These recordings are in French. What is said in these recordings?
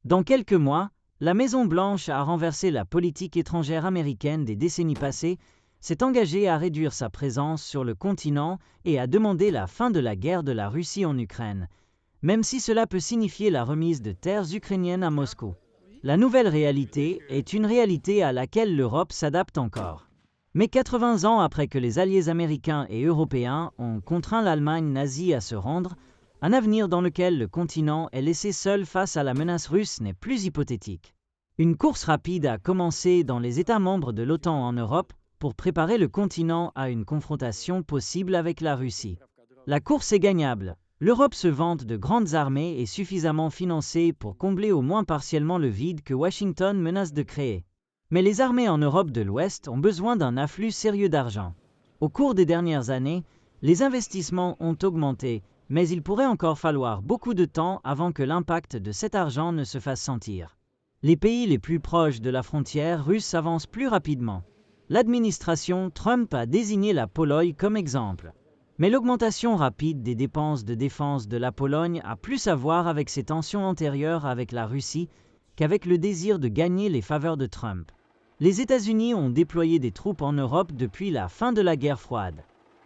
Dans quelques mois, la Maison-Blanche a renversé la politique étrangère américaine des décennies passées, s'est engagée à réduire sa présence sur le continent et a demandé la fin de la guerre de la Russie en Ukraine, même si cela peut signifier la remise de terres ukrainiennes à Moscou. La nouvelle réalité est une réalité à laquelle l'Europe s'adapte encore. Mais 80 ans après que les alliés américains et européens ont contraint l'Allemagne nazie à se rendre, un avenir dans lequel le continent est laissé seul face à la menace russe n'est plus hypothétique. Une course rapide a commencé dans les États membres de l'OTAN en Europe pour préparer le continent à une confrontation possible avec la Russie. La course est gagnable. L'Europe se vante de grandes armées et suffisamment financée pour combler au moins partiellement le vide que Washington menace de créer. Mais les armées en Europe de l'Ouest ont besoin d'un afflux sérieux d'argent. Au cours des dernières années, les investissements ont augmenté, mais il pourrait encore falloir beaucoup de temps avant que l'impact de cet argent ne se fasse sentir. Les pays les plus proches de la frontière russe avancent plus rapidement. L'administration Trump a désigné la Pologne comme exemple. Mais l'augmentation rapide des dépenses de défense de la Pologne a plus à voir avec ses tensions antérieures avec la Russie qu'avec le désir de gagner les faveurs de Trump. Les États-Unis ont déployé des troupes en Europe depuis la fin de la guerre froide.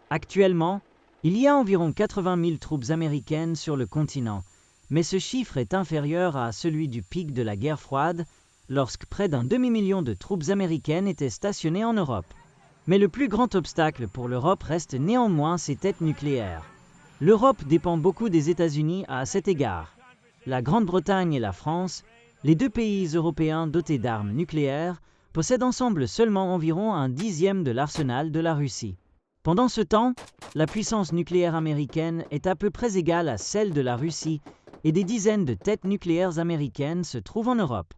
Actuellement, il y a environ 80 000 troupes américaines sur le continent, mais ce chiffre est inférieur à celui du pic de la guerre froide, lorsque près d'un demi-million de troupes américaines étaient stationnées en Europe. Mais le plus grand obstacle pour l'Europe reste néanmoins ses têtes nucléaires. L'Europe dépend beaucoup des États-Unis à cet égard. La Grande-Bretagne et la France, les deux pays européens dotés d'armes nucléaires, possèdent ensemble seulement environ un dixième de l'arsenal de la Russie. Pendant ce temps, la puissance nucléaire américaine est à peu près égale à celle de la Russie et des dizaines de têtes nucléaires américaines se trouvent en Europe.